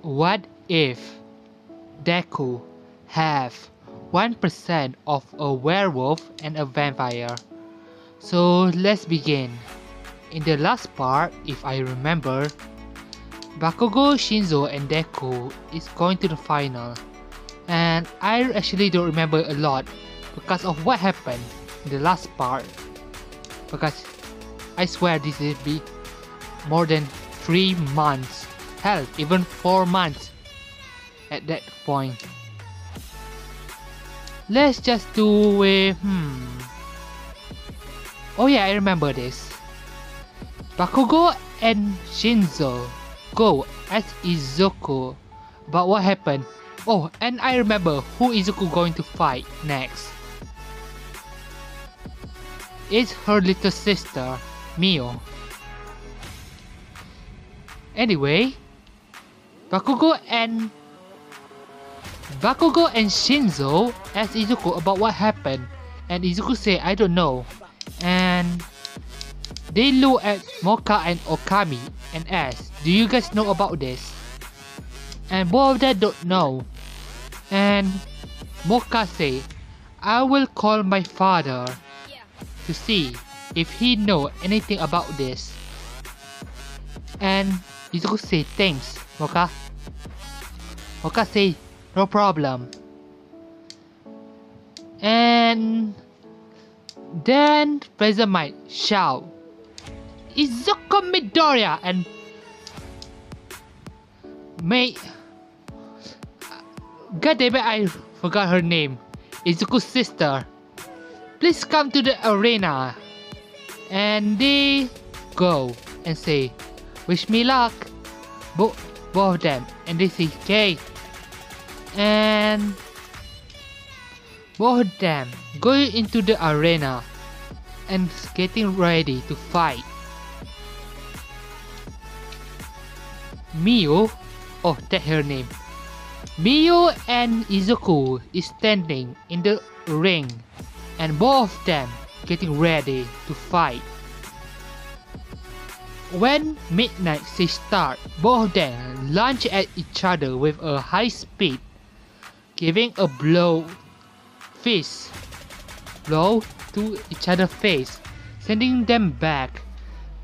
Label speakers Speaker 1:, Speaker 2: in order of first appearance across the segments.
Speaker 1: What if deku have 1% of a werewolf and a vampire? So let's begin. In the last part, if I remember, Bakugo, Shinzo and Deku is going to the final, and I actually don't remember a lot because of what happened in the last part, because I swear this will be more than 3 months, hell even 4 months at that point. Let's just do a oh yeah, I remember this. Bakugo and Shinzo go as Izuku about what happened. Oh, and I remember who Izuku going to fight next. It's her little sister, Mio. Anyway, Bakugo and Shinzo ask Izuku about what happened, and Izuku say I don't know, and they look at Moka and Okami and ask, do you guys know about this? And both of them don't know, and Moka say, I will call my father to see if he know anything about this. And Izuku say, thanks Moka. Moka say, no problem. And then President might shout, Izuku Midoriya, and God damn it, I forgot her name. Izuku's sister. Please come to the arena. And they go and say, wish me luck. Both of them. And they say, okay. And both of them go into the arena and getting ready to fight. Mio, oh that's her name. Mio and Izuku is standing in the ring, and both of them getting ready to fight. When midnight says start, both of them launch at each other with a high speed, giving a fist blow to each other's face, sending them back,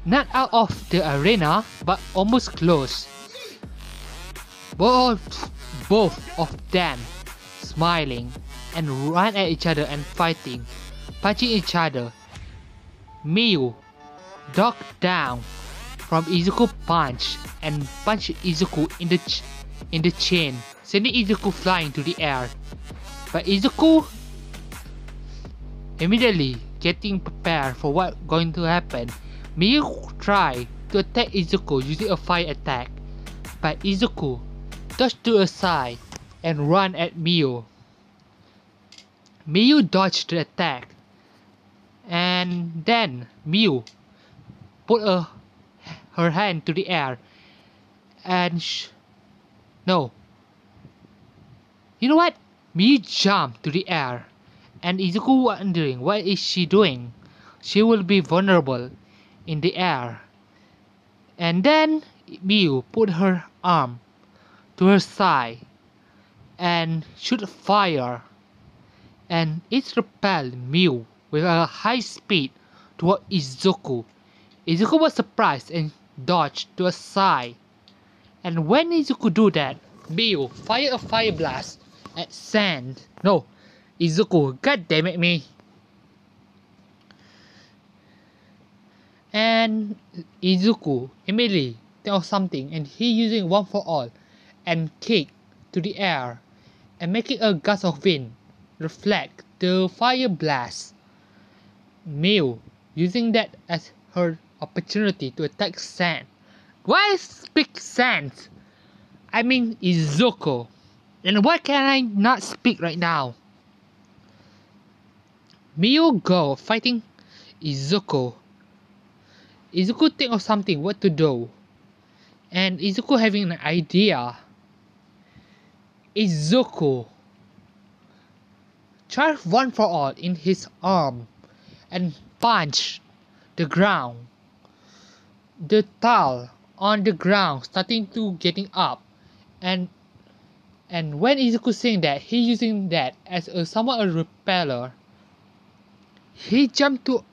Speaker 1: not out of the arena, but almost close. Both of them smiling and run at each other and fighting, punching each other. Miu ducked down from Izuku punch and punched Izuku in the chin, sending Izuku flying to the air. But Izuku immediately getting prepared for what going to happen. Miu tried to attack Izuku using a fire attack, but Izuku dodged to a side and ran at Miu. Miu dodged the attack, and then Miu put her hand to the air and no. You know what? Miu jumped to the air, and Izuku wondering what is she doing. She will be vulnerable in the air. And then Miu put her arm to her side and shoot fire, and it repelled Miu with a high speed toward Izuku. Izuku was surprised and dodged to a side, and when Izuku do that, Miu fired a fire blast at Izuku, god damn it me. And Izuku immediately thought of something, and he using one for all and kick to the air and making a gust of wind reflect the fire blast. Miu using that as her opportunity to attack Sand. Why speak Sand? I mean Izuku. And why can I not speak right now? Miu go fighting Izuku. Izuku think of something what to do, and Izuku having an idea. Izuku charged one for all in his arm and punched the ground. The tile on the ground starting to getting up, and when Izuku saying that he using that as a somewhat a repeller, he jumped to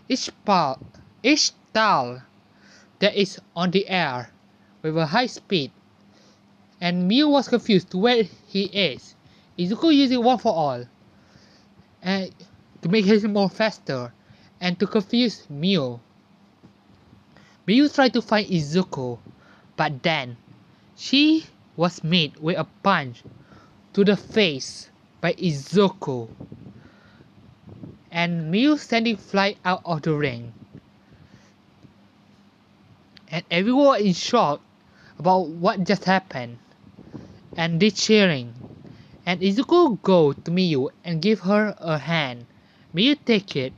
Speaker 1: each tile that is on the air with a high speed, and Miu was confused to where he is. Izuku using one for all and to make him more faster and to confuse Miu. Miu tried to find Izuku, but then she was met with a punch to the face by Izuku, and Miu sending fly out of the ring. And everyone is shocked about what just happened, and they cheering. And Izuku go to Miu and give her a hand. Miu take it,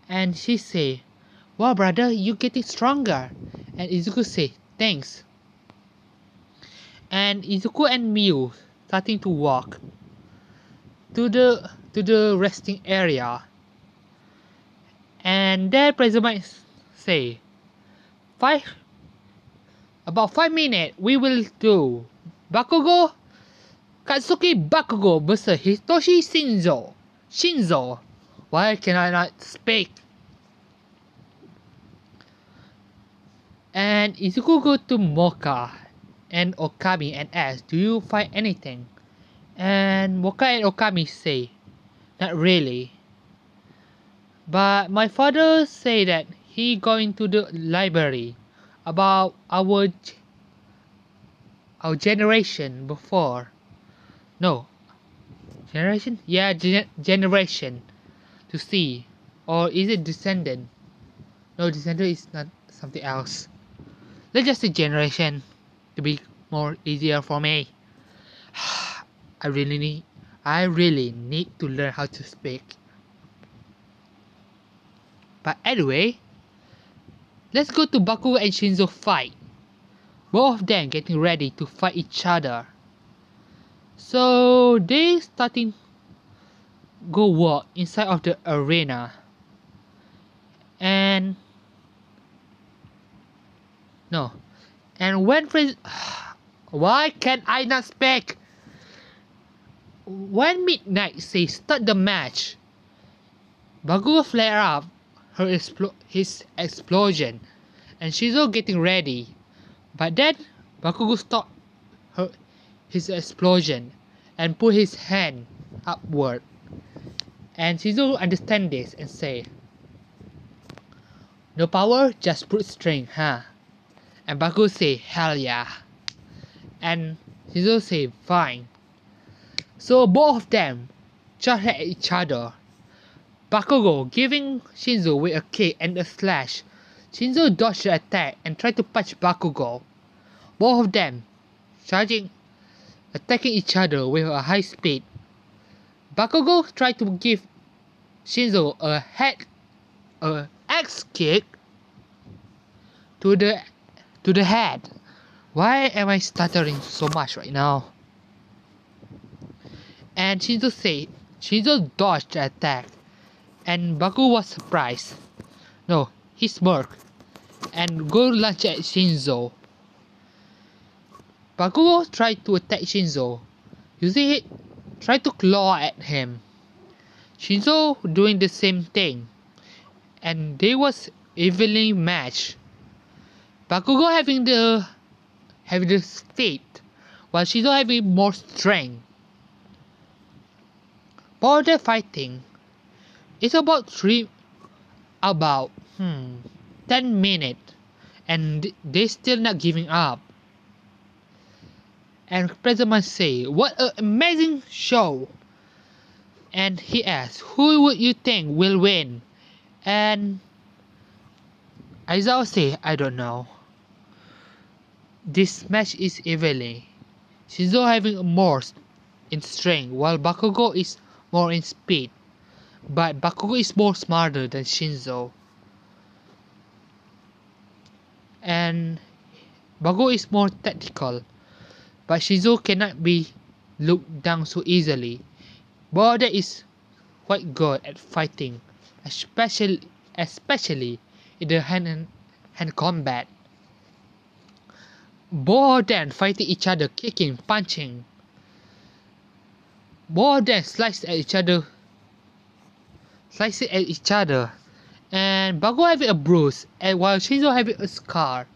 Speaker 1: and she say, "Wow, brother, you getting stronger." And Izuku say, "Thanks." And Izuku and Miu starting to walk to the resting area. And there President say, about 5 minutes we will do Bakugo Katsuki Bakugo vs Hitoshi Shinzo. Why can I not speak? And Izuku go to Moka and Okami and ask, "Do you find anything?" And Moka and Okami say, "Not really. But my father say that he going to the library about our generation before. No. Generation? Yeah, generation. To see. Or is it descendant? No, descendant is not something else. Let's just say generation to be more easier for me. I really need to learn how to speak. But anyway, let's go to Bakugo and Shinzo fight. Both of them getting ready to fight each other. So they starting go walk inside of the arena. And no. And when why can I not speak? When Midnight say start the match, Bakugo flare up his explosion, and Shinzo getting ready. But then Bakugo stop his explosion and put his hand upward. And Shinzo understand this and say, "No power, just brute strength, huh?" And Bakugo say, "Hell yeah." And Shinzo say, "Fine." So both of them charge at each other. Bakugo giving Shinzo with a kick and a slash. Shinzo dodged the attack and tried to punch Bakugo. Both of them attacking each other with a high speed. Bakugo tried to give Shinzo a axe kick to the head. Why am I stuttering so much right now? And Shinzo dodged the attack, and Bakugo was surprised. No, he smirked and go lunge at Shinzo. Bakugo tried to attack Shinzo, using it tried to claw at him. Shinzo doing the same thing, and they was evenly matched. Bakugo having the speed, while Shinzo having more strength. For the fighting, it's about 10 minutes, and they still not giving up. And President say, "What an amazing show!" And he asks, "Who would you think will win?" And Aizawa say, "I don't know. This match is evenly. Shinzo having more in strength, while Bakugo is more in speed. But Bakugo is more smarter than Shinzo. And Bakugo is more tactical. But Shinzo cannot be looked down so easily. Boda is quite good at fighting, especially in the hand combat. both of them fighting each other, kicking, punching. Both of them slicing at each other. And Bakugo having a bruise, and while Shinzo having a scar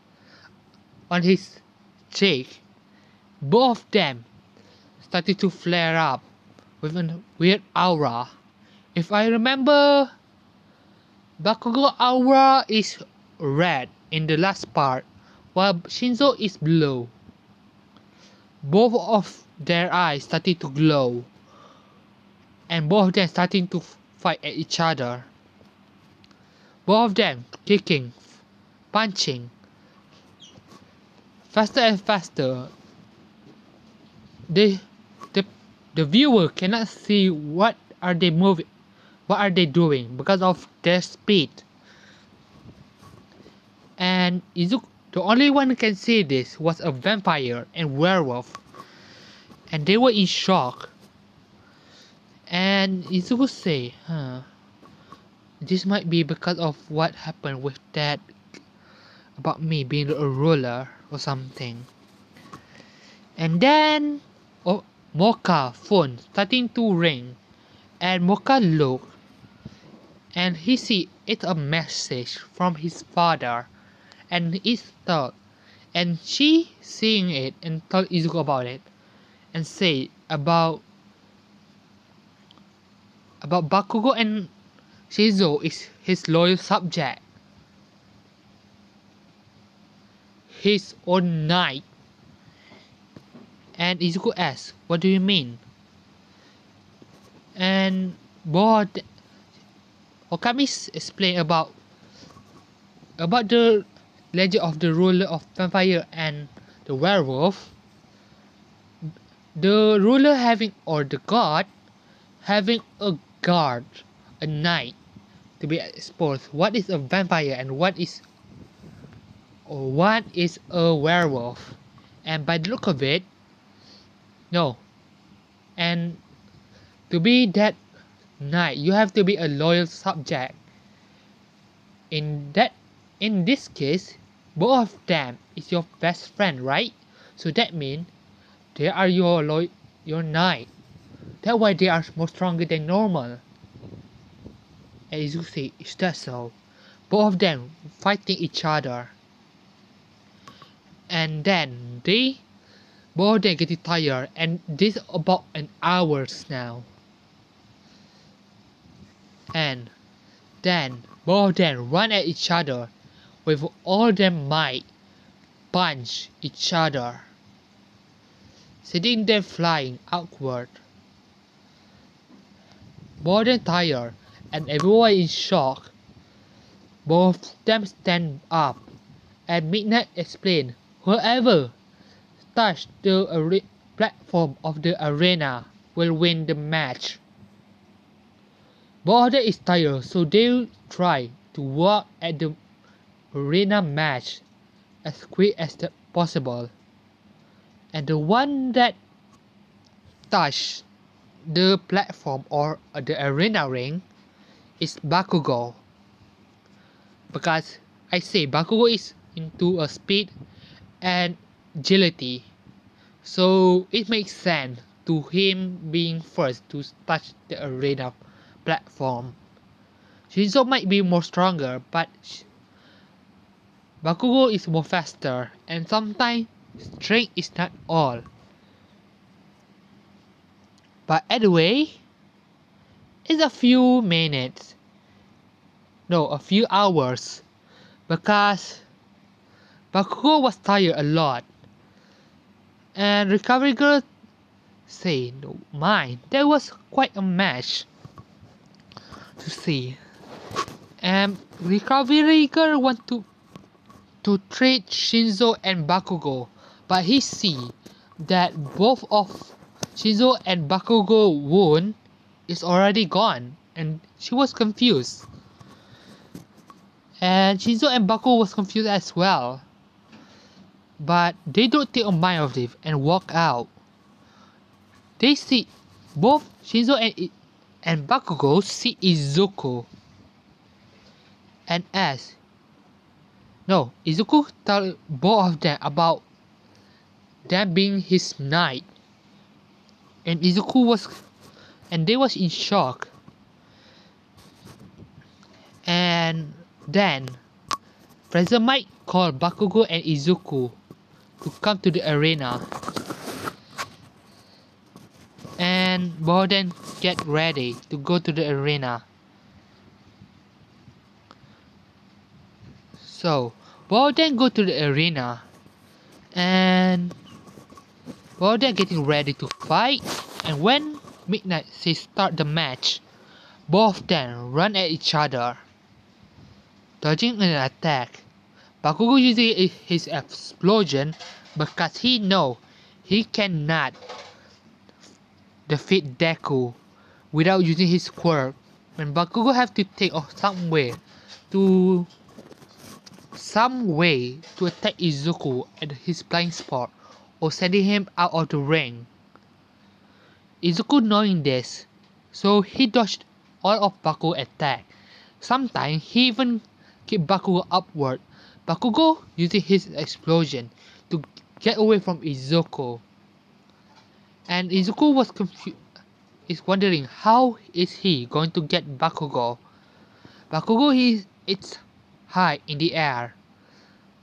Speaker 1: on his cheek. Both of them started to flare up with a weird aura. If I remember, Bakugo aura is red in the last part, while Shinzo is blue. Both of their eyes started to glow, and both of them starting to fight at each other. Both of them kicking, punching, faster and faster. The viewer cannot see what are they doing because of their speed. And Izuku, the only one who can see this was a vampire and werewolf, and they were in shock. And Izuku say, this might be because of what happened with that about me being a ruler or something. And then Mocha phone starting to ring, and Mocha look, and he see it's a message from his father, and it's thought, and she seeing it and told Izuku about it, and say about Bakugo and Shinzo is his loyal subject, his own knight. And Izuku asks, what do you mean? And both Okami explain about the legend of the ruler of vampire and the werewolf. The ruler having, or the god having a guard, a knight, to be exposed. What is a vampire and what is a werewolf? And by the look of it, no. And to be that knight, you have to be a loyal subject. In this case, both of them is your best friend, right? So that means they are your knight. That's why they are more stronger than normal. And Izuku say, is that so? Both of them fighting each other. And then both of them getting tired, and this about an hours now. And then both of them run at each other with all their might, punch each other, sending them flying outward. Both of them tired, and everyone is shocked. Both of them stand up, and Midnight explain, whoever touch the platform of the arena will win the match. Both of them is tired, so they try to walk at the arena match as quick as possible. And the one that touched the platform or the arena ring is Bakugo. Because I say Bakugo is into a speed and agility, so it makes sense to him being first to touch the arena platform. Shinzo might be more stronger, but Bakugo is more faster, and sometimes strength is not all. But anyway, it's a few minutes, no, a few hours, because Bakugo was tired a lot. And Recovery Girl say, no mind, that was quite a match to see. And Recovery Girl want to trade Shinzo and Bakugo, but he see that both of Shinzo and Bakugo wound is already gone, and she was confused. And Shinzo and Bakugo was confused as well. But they don't take a mind of it and walk out. They see both Shinzo and Bakugo see Izuku and ask. No, Izuku tell both of them about them being his knight. And they was in shock. And then Fraser might call Bakugo and Izuku to come to the arena. And Borden get ready to go to the arena. So Borden go to the arena, and Borden getting ready to fight. And when Midnight says start the match, both then run at each other, dodging an attack. Bakugo using his explosion because he know he cannot defeat Deku without using his quirk. When Bakugo have to take some way to attack Izuku at his blind spot or sending him out of the ring. Izuku knowing this, so he dodged all of Bakugo's attack. Sometimes he even keep Bakugo upward. Bakugo using his explosion to get away from Izuku. And Izuku was is wondering how is he going to get Bakugo. Bakugo it's high in the air.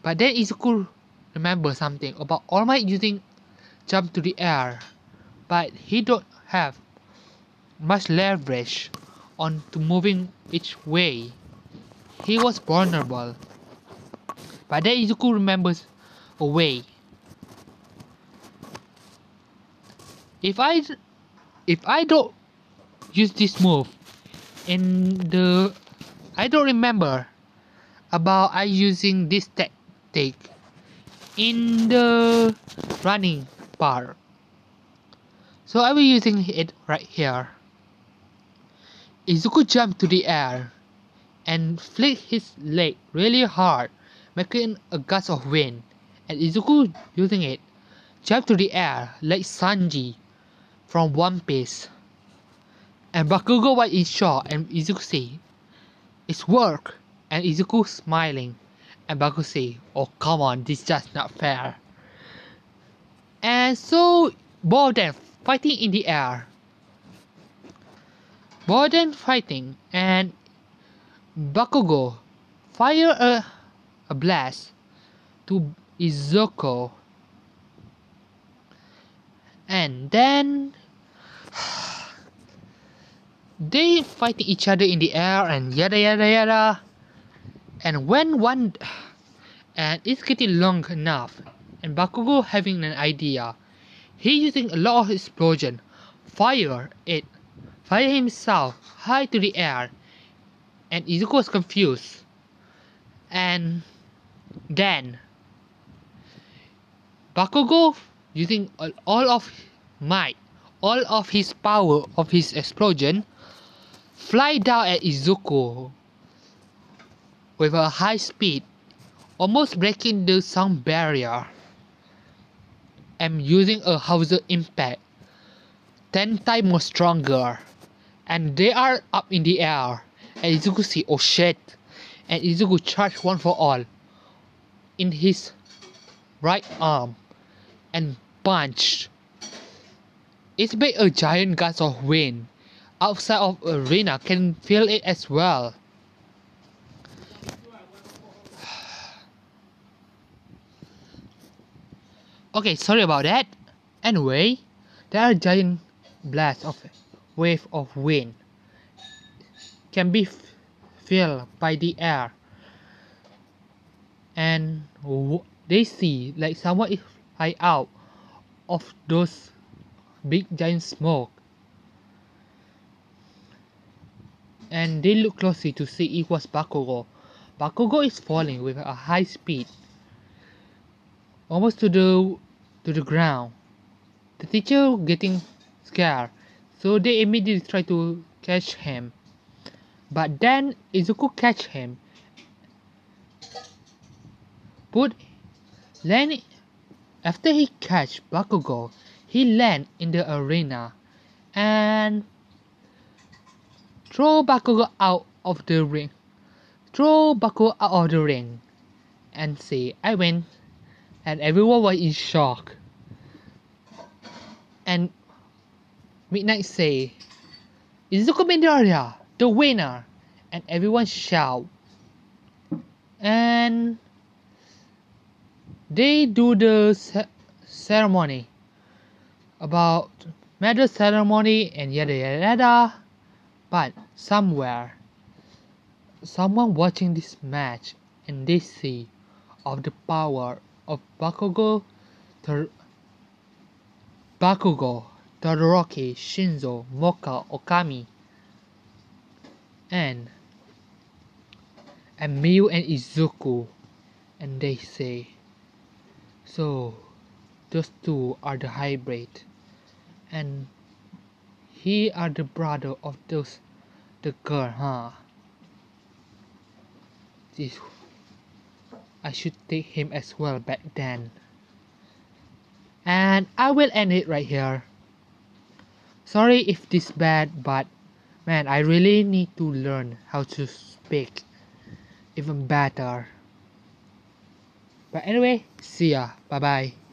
Speaker 1: But then Izuku remembers something about All Might using jump to the air, but he don't have much leverage on to moving each way. He was vulnerable. But then Izuku remembers a way. If I don't use this move I don't remember about I using this tactic in the running part. So I will using it right here. Izuku jumped to the air and flicked his leg really hard, making a gust of wind. And Izuku using it jumped to the air like Sanji from One Piece. And Bakugo was in shock, and Izuku say, "It's work." And Izuku smiling, and Bakugo say, "Oh come on, this is just not fair." And so both them fighting in the air. Both them fighting, and Bakugo fire a blast to Izuku. And then they fighting each other in the air and yada yada yada. And and it's getting long enough, and Bakugo having an idea. He using a lot of explosion, fire himself high to the air, and Izuku was confused. And then Bakugo using all of might, all of his power of his explosion, fly down at Izuku with a high speed, almost breaking the sound barrier, and using a Hauser impact 10 times more stronger. And they are up in the air, and Izuku see, oh shit, and Izuku charged one for all in his right arm and punched. It made a giant gust of wind. Outside of arena can feel it as well. Okay, sorry about that. Anyway, there are giant blasts of wave of wind can be felt by the air, and they see like someone is fly out of those big giant smoke, and they look closely to see it was Bakugo. Bakugo is falling with a high speed, almost to the ground. The teacher getting scared, so they immediately try to catch him. But then Izuku catch him, after he catch Bakugo, he land in the arena and throw Bakugo out of the ring. And say, "I win," and everyone was in shock. And Midnight say, Izuku Midoriya, the winner! And everyone shout. And they do the ceremony about medal ceremony and yada yada yada. But somewhere, someone watching this match and they see of the power of Bakugo, Todoroki, Shinzo, Moka, Okami, and Miu and Izuku, and they say, so those two are the hybrid, and he are the brother of the girl, huh? This, I should take him as well back then. And I will end it right here. Sorry if this bad, but man, I really need to learn how to speak even better. But anyway, see ya. Bye bye.